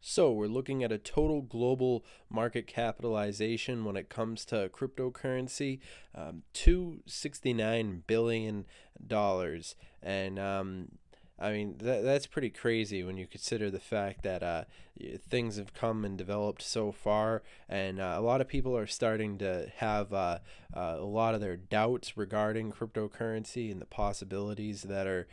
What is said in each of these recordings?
So we're looking at a total global market capitalization when it comes to cryptocurrency, $269 billion, and I mean that's pretty crazy when you consider the fact that things have come and developed so far, and a lot of people are starting to have a lot of their doubts regarding cryptocurrency and the possibilities that are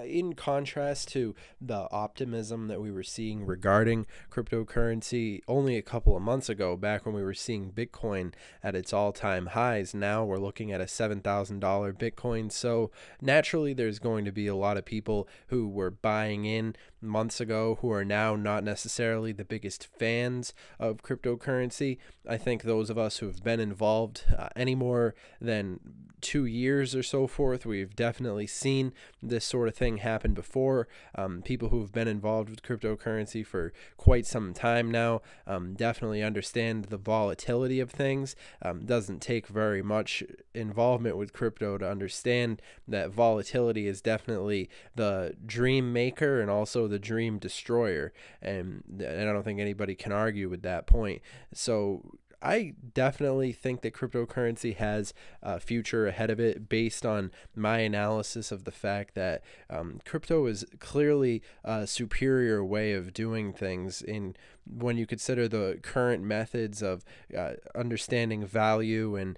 in contrast to the optimism that we were seeing regarding cryptocurrency only a couple of months ago, back when we were seeing Bitcoin at its all-time highs. Now we're looking at a $7,000 Bitcoin. So naturally, there's going to be a lot of people who were buying in months ago who are now not necessarily the biggest fans of cryptocurrency. I think those of us who have been involved any more than 2 years or so forth, we've definitely seen this sort of thing happen before. People who've been involved with cryptocurrency for quite some time now definitely understand the volatility of things. Doesn't take very much involvement with crypto to understand that volatility is definitely the dream maker and also the dream destroyer. And I don't think anybody can argue with that point. So I definitely think that cryptocurrency has a future ahead of it based on my analysis of the fact that crypto is clearly a superior way of doing things in when you consider the current methods of understanding value and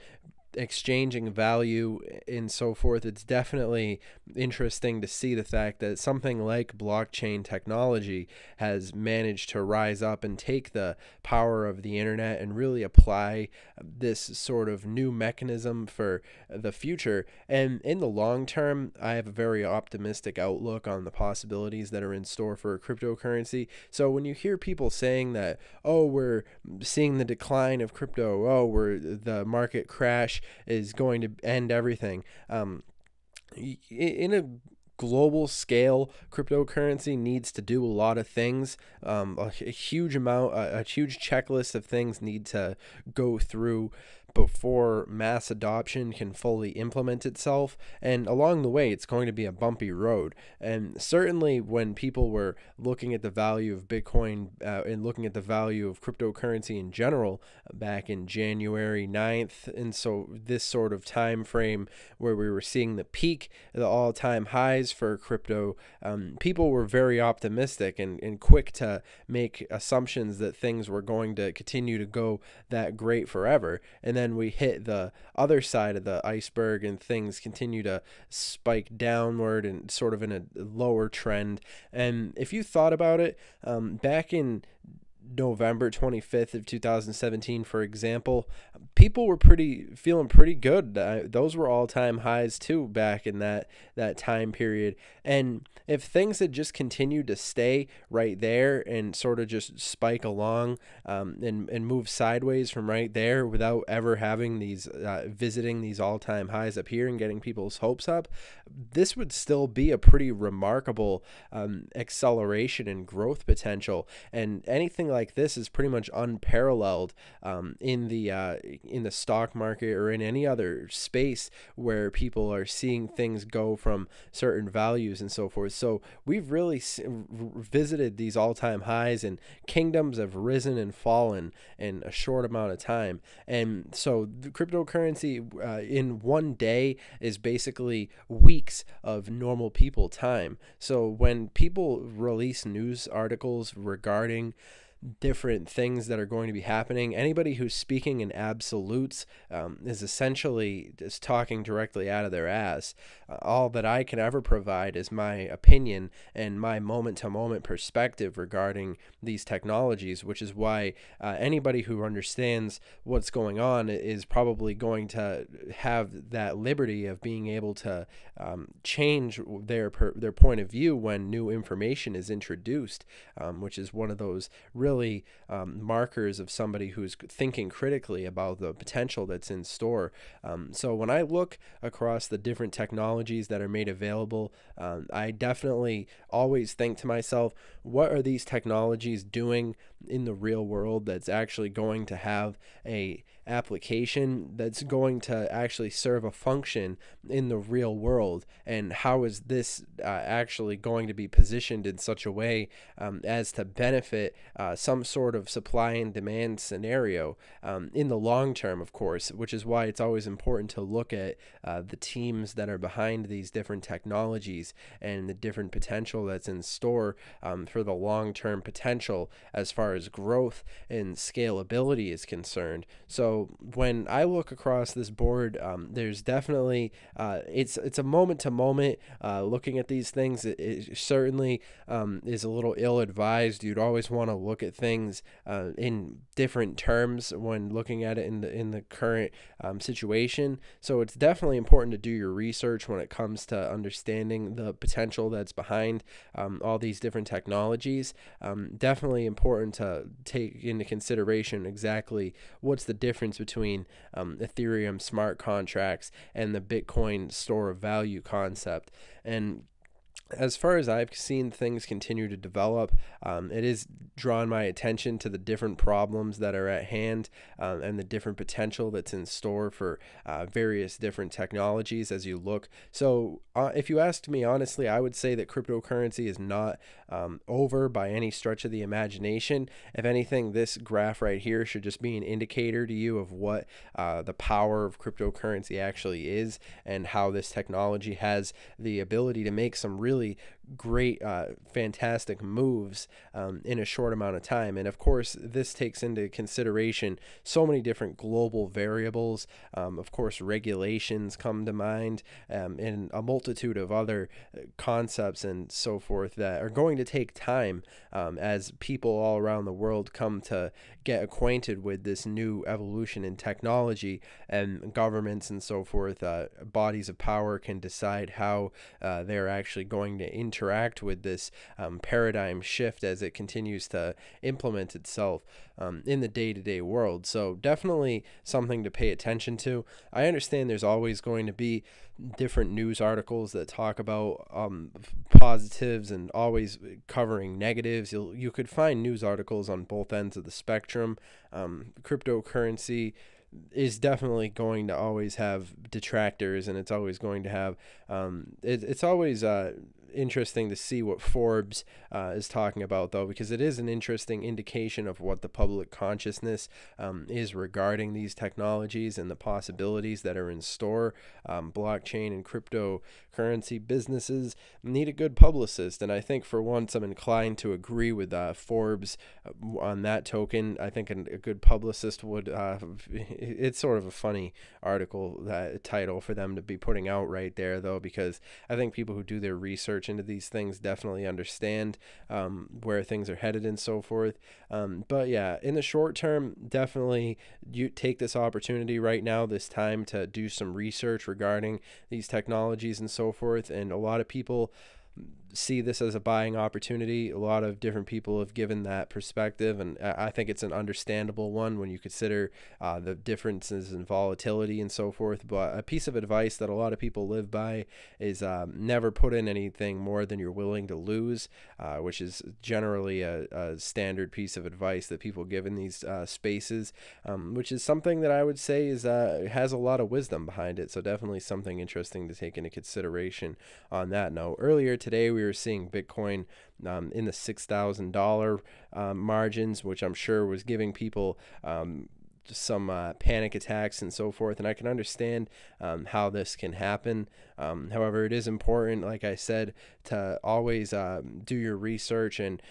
exchanging value and so forth. It's definitely interesting to see the fact that something like blockchain technology has managed to rise up and take the power of the internet and really apply this sort of new mechanism for the future. And in the long term, I have a very optimistic outlook on the possibilities that are in store for cryptocurrency. So when you hear people saying that, oh, we're seeing the decline of crypto, oh, we're the market crash is going to end everything. In a global scale, cryptocurrency needs to do a lot of things. A huge amount, a huge checklist of things need to go through before mass adoption can fully implement itself. And along the way, it's going to be a bumpy road. And certainly, when people were looking at the value of Bitcoin and looking at the value of cryptocurrency in general back in January 9th, and so this sort of time frame where we were seeing the peak, the all-time highs for crypto, people were very optimistic and quick to make assumptions that things were going to continue to go that great forever. And then we hit the other side of the iceberg and things continue to spike downward and sort of in a lower trend. And if you thought about it, back in November 25th of 2017, for example, people were feeling pretty good. Those were all-time highs too back in that time period. And if things had just continued to stay right there and sort of just spike along and move sideways from right there without ever having these visiting these all-time highs up here and getting people's hopes up, this would still be a pretty remarkable acceleration and growth potential. And anything like this is pretty much unparalleled in the stock market or in any other space where people are seeing things go from certain values and so forth. So we've really visited these all-time highs, and kingdoms have risen and fallen in a short amount of time. And so the cryptocurrency in one day is basically weeks of normal people time. So when people release news articles regarding different things that are going to be happening, anybody who's speaking in absolutes is essentially just talking directly out of their ass. All that I can ever provide is my opinion and my moment-to-moment perspective regarding these technologies, which is why anybody who understands what's going on is probably going to have that liberty of being able to change their point of view when new information is introduced, which is one of those really markers of somebody who's thinking critically about the potential that's in store. So when I look across the different technologies that are made available, I definitely always think to myself, what are these technologies doing in the real world that's actually going to have a application that's going to actually serve a function in the real world, and how is this actually going to be positioned in such a way as to benefit some sort of supply and demand scenario in the long term, of course, which is why it's always important to look at the teams that are behind these different technologies and the different potential that's in store for the long-term potential as far as growth and scalability is concerned. So when I look across this board, there's definitely it's a moment to moment looking at these things. It certainly is a little ill-advised. You'd always want to look at things in different terms when looking at it in the current situation. So it's definitely important to do your research when it comes to understanding the potential that's behind all these different technologies. Definitely important to take into consideration exactly what's the difference between Ethereum smart contracts and the Bitcoin store of value concept. And as far as I've seen things continue to develop, it has drawn my attention to the different problems that are at hand and the different potential that's in store for various different technologies as you look. So if you asked me honestly, I would say that cryptocurrency is not over by any stretch of the imagination. If anything, this graph right here should just be an indicator to you of what the power of cryptocurrency actually is, and how this technology has the ability to make some really great, fantastic moves in a short amount of time. And of course, this takes into consideration so many different global variables. Of course, regulations come to mind, and a multitude of other concepts and so forth that are going to take time as people all around the world come to get acquainted with this new evolution in technology, and governments and so forth, bodies of power can decide how they're actually going to interact with this paradigm shift as it continues to implement itself in the day-to-day world. So definitely something to pay attention to. I understand there's always going to be different news articles that talk about positives and always covering negatives. You could find news articles on both ends of the spectrum. Cryptocurrency is definitely going to always have detractors, and it's always going to have it's always interesting to see what Forbes is talking about, though, because it is an interesting indication of what the public consciousness is regarding these technologies and the possibilities that are in store. Blockchain and cryptocurrency businesses need a good publicist, and I think for once I'm inclined to agree with Forbes on that token. I think a good publicist would it's sort of a funny article, that title for them to be putting out right there, though, because I think people who do their research into these things definitely understand where things are headed and so forth. But yeah, in the short term, definitely you take this opportunity right now, this time, to do some research regarding these technologies and so forth. And a lot of people see this as a buying opportunity. A lot of different people have given that perspective, and I think it's an understandable one when you consider the differences in volatility and so forth. But a piece of advice that a lot of people live by is never put in anything more than you're willing to lose, which is generally a standard piece of advice that people give in these spaces, which is something that I would say is has a lot of wisdom behind it. So definitely something interesting to take into consideration on that note. Earlier today, we were seeing Bitcoin in the $6,000 margins, which I'm sure was giving people some panic attacks and so forth, and I can understand how this can happen. However, it is important, like I said, to always do your research and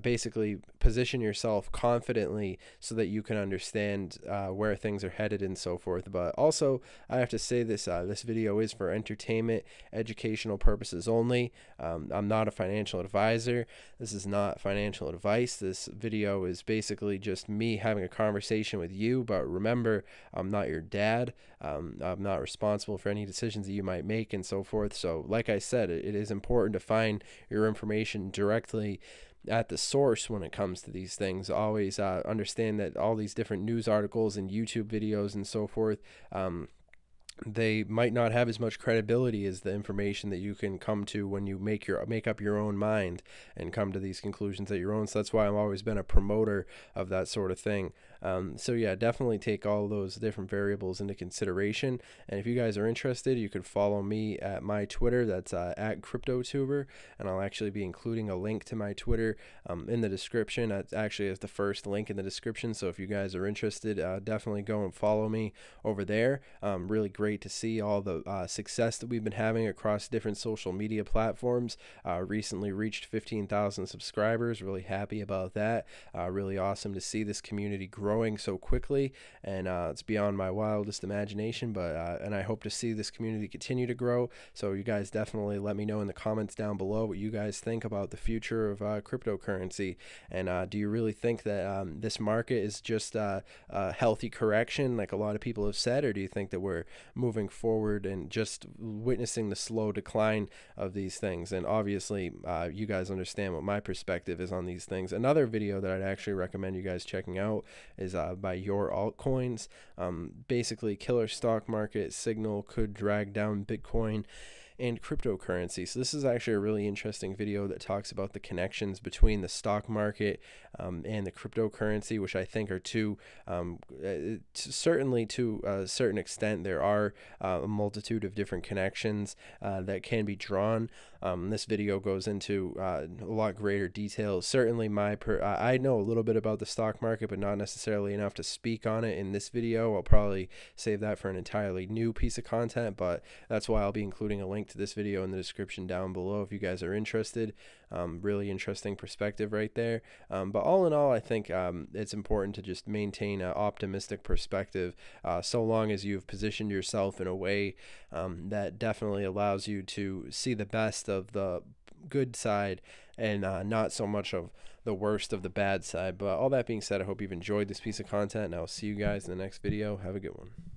basically position yourself confidently so that you can understand where things are headed and so forth. But also, I have to say this video is for entertainment, educational purposes only. I'm not a financial advisor. This is not financial advice. This video is basically just me having a conversation with you. But remember, I'm not your dad. I'm not responsible for any decisions that you might make and so forth. So like I said, it is important to find your information directly at the source when it comes to these things. Always understand that all these different news articles and YouTube videos and so forth, they might not have as much credibility as the information that you can come to when you make up your own mind and come to these conclusions at your own. So that's why I've always been a promoter of that sort of thing. So yeah, definitely take all those different variables into consideration. And if you guys are interested, you could follow me at my Twitter. That's at CryptoTuber, and I'll actually be including a link to my Twitter in the description. It actually is the first link in the description. So if you guys are interested, definitely go and follow me over there. Really great to see all the success that we've been having across different social media platforms. Recently reached 15,000 subscribers. Really happy about that. Really awesome to see this community growing so quickly, and it's beyond my wildest imagination. But and I hope to see this community continue to grow. So you guys definitely let me know in the comments down below what you guys think about the future of cryptocurrency, and do you really think that this market is just a healthy correction, like a lot of people have said, or do you think that we're moving forward and just witnessing the slow decline of these things? And obviously, you guys understand what my perspective is on these things. Another video that I'd actually recommend you guys checking out is by Your Altcoins. Basically, killer stock market signal could drag down Bitcoin and cryptocurrency. So this is actually a really interesting video that talks about the connections between the stock market and the cryptocurrency, which I think are certainly to a certain extent, there are a multitude of different connections that can be drawn. This video goes into a lot greater detail. Certainly I know a little bit about the stock market, but not necessarily enough to speak on it in this video. I'll probably save that for an entirely new piece of content, but that's why I'll be including a link to this video in the description down below if you guys are interested. Really interesting perspective right there. But all in all, I think it's important to just maintain an optimistic perspective so long as you've positioned yourself in a way that definitely allows you to see the best of the good side and not so much of the worst of the bad side. But all that being said, I hope you've enjoyed this piece of content, and I'll see you guys in the next video. Have a good one.